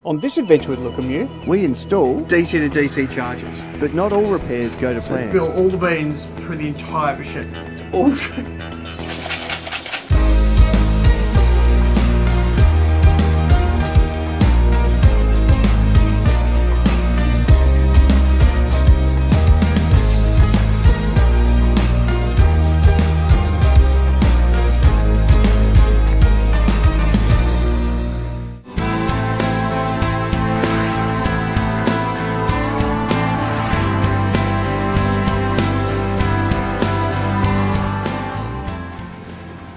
On this adventure with LukimYu, we install DC to DC chargers. But not all repairs go to plan. Fill all the beans through the entire machine. All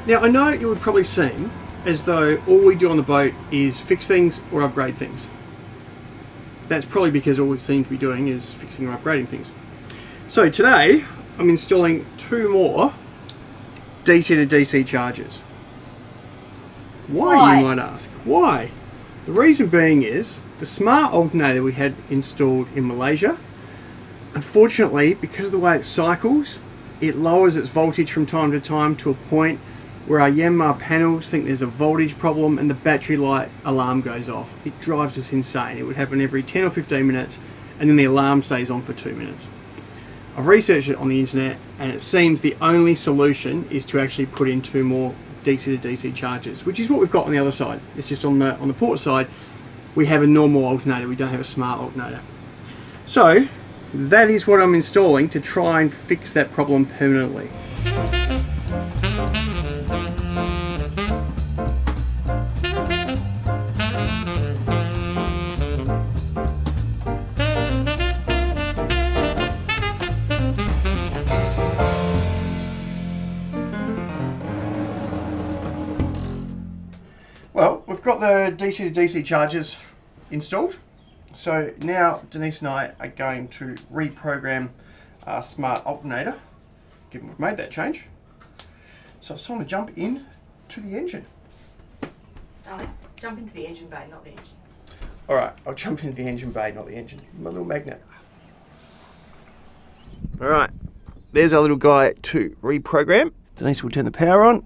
Now, I know it would probably seem as though all we do on the boat is fix things or upgrade things. That's probably because all we seem to be doing is fixing or upgrading things. So today, I'm installing 2 more DC to DC chargers. Why, you might ask? Why? The reason being is the smart alternator we had installed in Malaysia, unfortunately, because of the way it cycles, it lowers its voltage from time to time to a point where our Yanmar panels think there's a voltage problem and the battery light alarm goes off. It drives us insane. It would happen every 10 or 15 minutes and then the alarm stays on for 2 minutes. I've researched it on the internet and it seems the only solution is to actually put in 2 more DC to DC chargers, which is what we've got on the other side. It's just on the port side we have a normal alternator, we don't have a smart alternator. So that is what I'm installing to try and fix that problem permanently. Well, we've got the DC to DC chargers installed. So now Denise and I are going to reprogram our smart alternator, given we've made that change. So it's time to jump in to the engine. Darling, jump into the engine bay, not the engine. Alright, I'll jump into the engine bay, not the engine. My little magnet. Alright, there's our little guy to reprogram. Denise will turn the power on.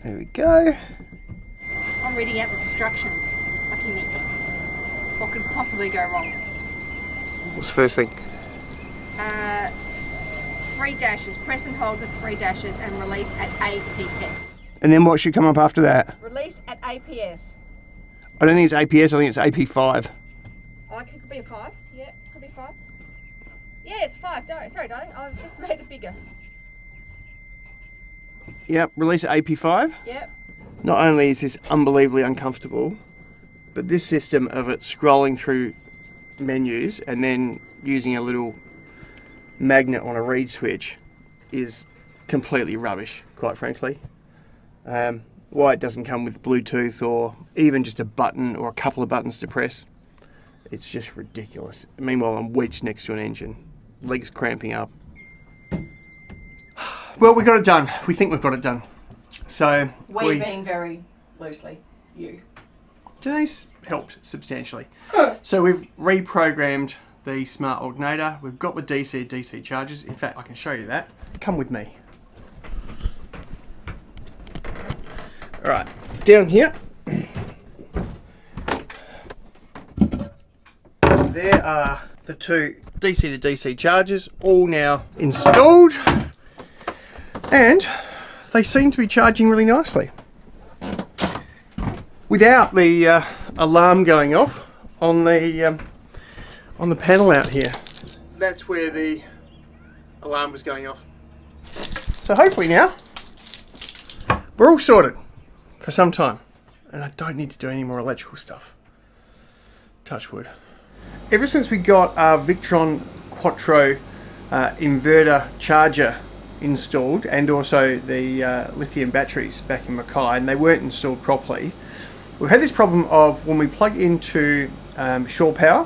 There we go. I'm reading out the instructions. Lucky me. What could possibly go wrong? What's the first thing? 3 dashes. Press and hold the 3 dashes and release at APS. And then what should come up after that? Release at APS. I don't think it's APS, I think it's AP5. Oh, it could be a 5. Yeah, could be 5. Yeah, it's 5. Sorry, darling. I've just made it bigger. Yep, release at AP5. Yep. Not only is this unbelievably uncomfortable, but this system of it scrolling through menus and then using a little magnet on a reed switch is completely rubbish, quite frankly. Why it doesn't come with Bluetooth or even just a button or a couple of buttons to press, it's just ridiculous. Meanwhile, I'm wedged next to an engine, legs cramping up. Well, we got it done. We think we've got it done. So we being very loosely you. Denise helped substantially. So we've reprogrammed the smart alternator. We've got the DC to DC chargers. In fact, I can show you that. Come with me. All right, down here. There are the 2 DC to DC chargers, all now installed. And they seem to be charging really nicely without the alarm going off on the panel out here. That's where the alarm was going off. So hopefully now we're all sorted for some time and I don't need to do any more electrical stuff. Touch wood. Ever since we got our Victron Quattro inverter charger installed and also the lithium batteries back in Mackay, and they weren't installed properly, we've had this problem of when we plug into shore power,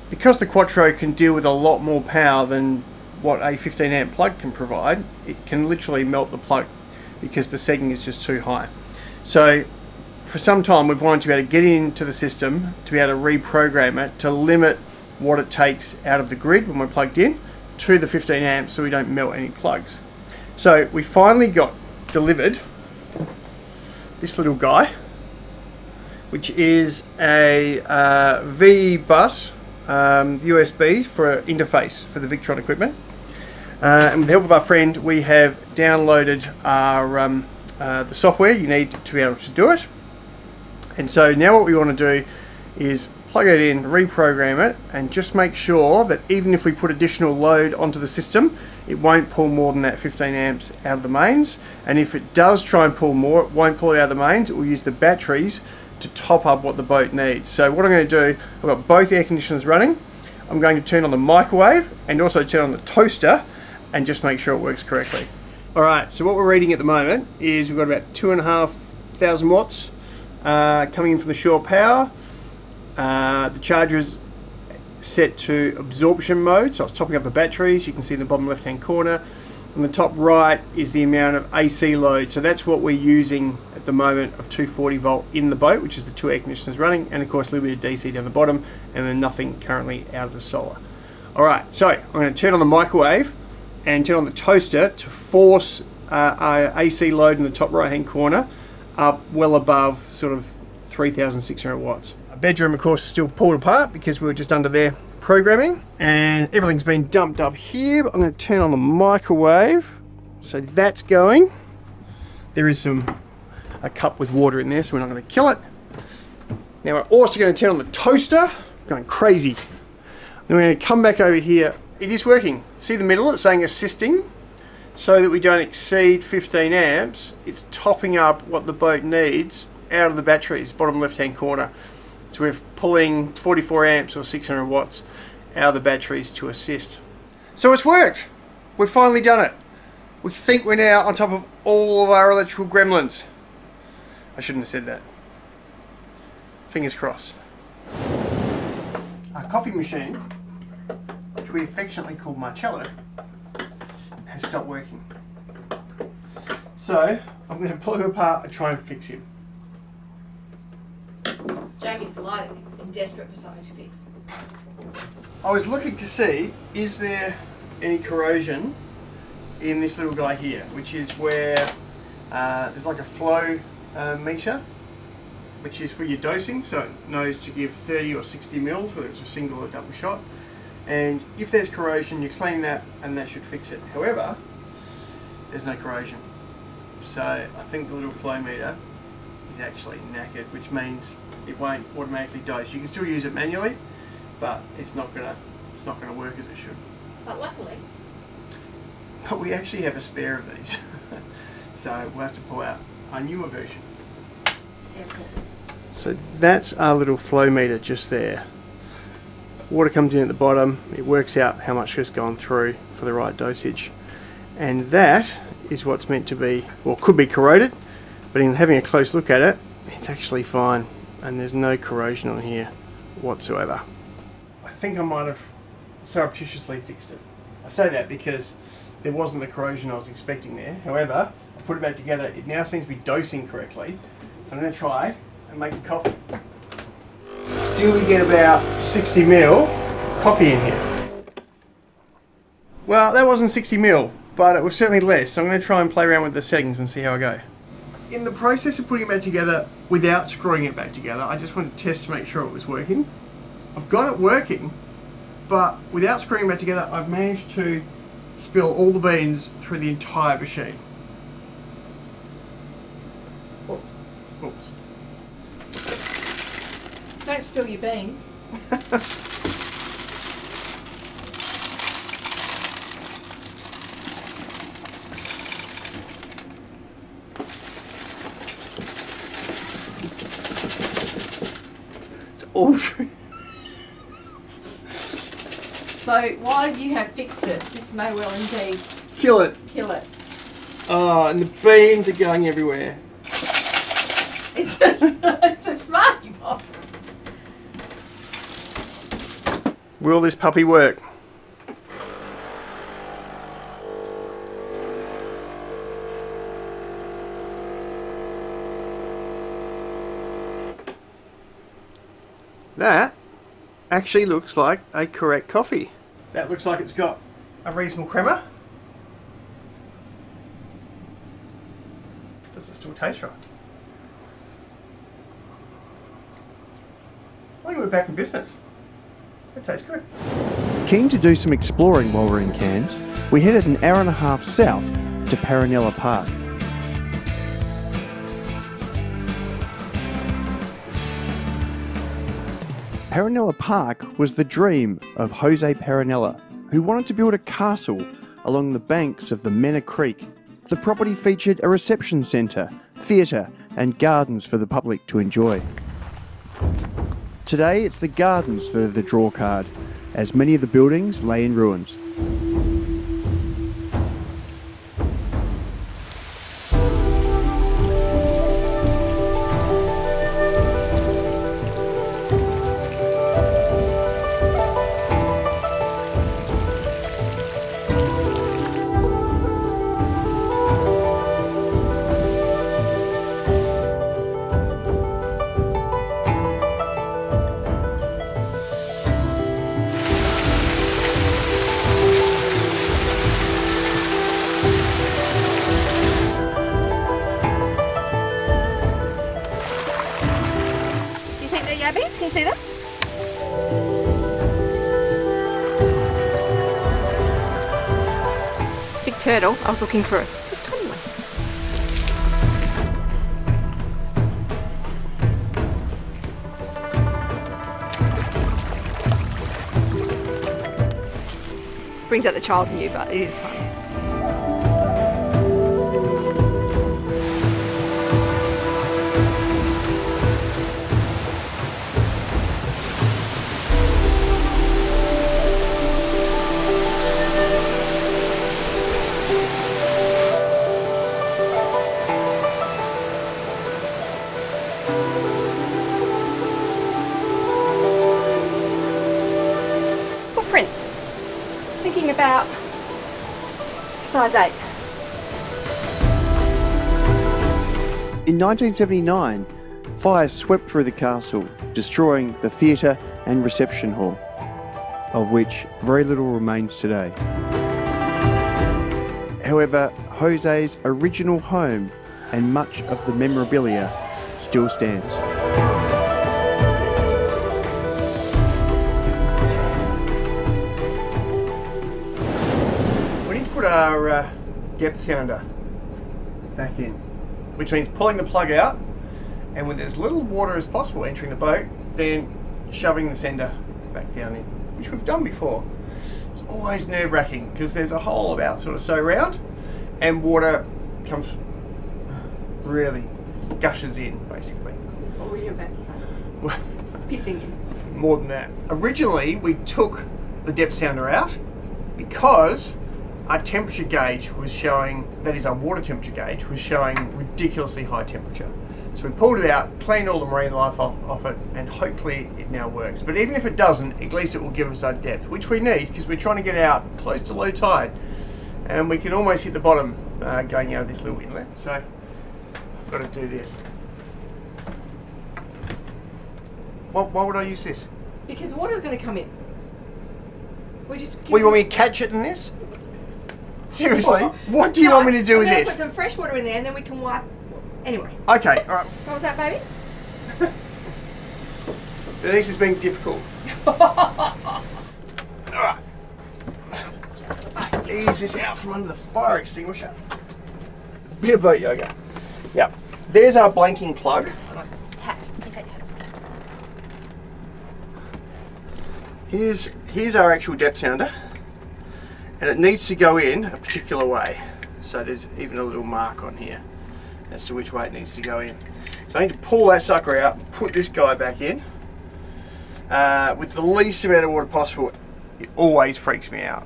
because the Quattro can deal with a lot more power than what a 15 amp plug can provide, it can literally melt the plug because the setting is just too high. So for some time we've wanted to be able to get into the system to be able to reprogram it to limit what it takes out of the grid when we're plugged in to the 15 amps so we don't melt any plugs. So we finally got delivered this little guy, which is a V bus USB for interface for the Victron equipment. And with the help of our friend, we have downloaded our the software you need to be able to do it. And so now what we want to do is plug it in, reprogram it, and just make sure that even if we put additional load onto the system, it won't pull more than that 15 amps out of the mains. And if it does try and pull more, it won't pull it out of the mains. It will use the batteries to top up what the boat needs. So what I'm going to do, I've got both air conditioners running. I'm going to turn on the microwave and also turn on the toaster and just make sure it works correctly. Alright, so what we're reading at the moment is we've got about 2,500 watts coming in from the shore power. The charger is set to absorption mode, so it's topping up the batteries. You can see in the bottom left hand corner. On the top right is the amount of AC load, so that's what we're using at the moment of 240 volt in the boat, which is the 2 air conditioners running, and of course a little bit of DC down the bottom, and then nothing currently out of the solar. Alright, so I'm going to turn on the microwave and turn on the toaster to force our AC load in the top right hand corner up well above sort of 3,600 watts. Our bedroom of course is still pulled apart because we were just under there programming, and everything's been dumped up here, but I'm going to turn on the microwave, so that's going. There is a cup with water in there, so we're not going to kill it. Now we're also going to turn on the toaster, going crazy. Then we're going to come back over here. It is working. See the middle? It's saying assisting, so that we don't exceed 15 amps. It's topping up what the boat needs out of the batteries, bottom left hand corner. So we're pulling 44 amps or 600 watts out of the batteries to assist. So it's worked. We've finally done it. We think we're now on top of all of our electrical gremlins. I shouldn't have said that. Fingers crossed. Our coffee machine, which we affectionately call Marcello, has stopped working. So I'm going to pull him apart and try and fix him. Jamie's delighted. He's been desperate for something to fix. I was looking to see, is there any corrosion in this little guy here, which is where there's like a flow meter, which is for your dosing, so it knows to give 30 or 60 mils, whether it's a single or double shot. And if there's corrosion, you clean that and that should fix it. However, there's no corrosion. So I think the little flow meter is actually knackered, which means it won't automatically dose. You can still use it manually, but it's not gonna work as it should. But luckily. But we actually have a spare of these. So we'll have to pull out a newer version. So that's our little flow meter just there. Water comes in at the bottom, it works out how much has gone through for the right dosage. And that is what's meant to be, or could be corroded, but in having a close look at it, it's actually fine. And there's no corrosion on here whatsoever. I think I might have surreptitiously fixed it. I say that because there wasn't the corrosion I was expecting there. However, I put it back together, it now seems to be dosing correctly. So I'm going to try and make a coffee. Do we get about 60 ml coffee in here? Well, that wasn't 60 ml, but it was certainly less. So I'm going to try and play around with the settings and see how I go. In the process of putting it back together without screwing it back together, I just wanted to test to make sure it was working. I've got it working, but without screwing it back together, I've managed to spill all the beans through the entire machine. Oops. Oops. Don't spill your beans. It's all true. So while you have fixed it, this may well indeed Kill it. kill it. Oh, and the beans are going everywhere. It's a smarty box. Will this puppy work? That actually looks like a correct coffee. That looks like it's got a reasonable crema. Does it still taste right? think we're back in business. That tastes good. Keen to do some exploring while we're in Cairns, we headed an hour and a half south to Paronella Park. Paronella Park was the dream of Jose Paronella, who wanted to build a castle along the banks of the Mena Creek. The property featured a reception centre, theatre and gardens for the public to enjoy. Today it's the gardens that are the draw card, as many of the buildings lay in ruins. Can you see them? It's a big turtle. I was looking for a tiny one. Brings out the child in you, but it is fun. Footprints. Thinking about size 8. In 1979, fires swept through the castle, destroying the theatre and reception hall, of which very little remains today. However, Jose's original home and much of the memorabilia still stands. We need to put our depth sounder back in, which means pulling the plug out and with as little water as possible entering the boat, then shoving the sender back down in, which we've done before. It's always nerve-wracking because there's a hole about sort of so round and water comes, really gushes in basically. What were you about to say? Pissing in. More than that. Originally we took the depth sounder out because our temperature gauge was showing, that is our water temperature gauge, was showing ridiculously high temperature. So we pulled it out, cleaned all the marine life off it, and hopefully it now works. But even if it doesn't, at least it will give us our depth, which we need because we're trying to get out close to low tide. And we can almost hit the bottom going out of this little inlet. So I've got to do this. Why would I use this? Because water's going to come in. We just. Well, you want me to catch it in this? Seriously? What do you want me to do with this? Put some fresh water in there and then we can wipe. Anyway. Okay, alright. What was that, baby? Denise has been difficult. Alright. Ease this out from under the fire extinguisher. Bit of boat yoga. Yep. There's our blanking plug. Hat. You can take your hat off. Here's our actual depth sounder. And it needs to go in a particular way. So there's even a little mark on here as to which way it needs to go in. So I need to pull that sucker out and put this guy back in with the least amount of water possible. It always freaks me out.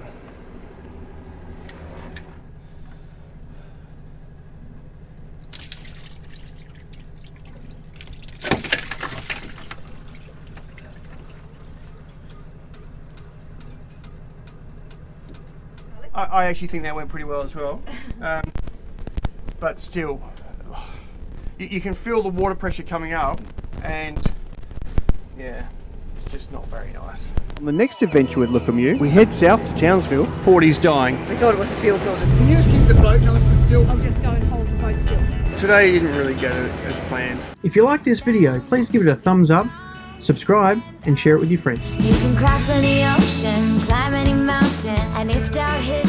I actually think that went pretty well as well, but still, you can feel the water pressure coming up, and yeah, it's just not very nice. On the next adventure with LukimYu, we head south to Townsville. Porty's dying. We thought it was a field builder. Can you just keep the boat nice and still? I'll just go and hold the boat still. Today didn't really go as planned. If you like this video, please give it a thumbs up subscribe and share it with your friends. You can cross any ocean, climb any mountain, and if doubt hits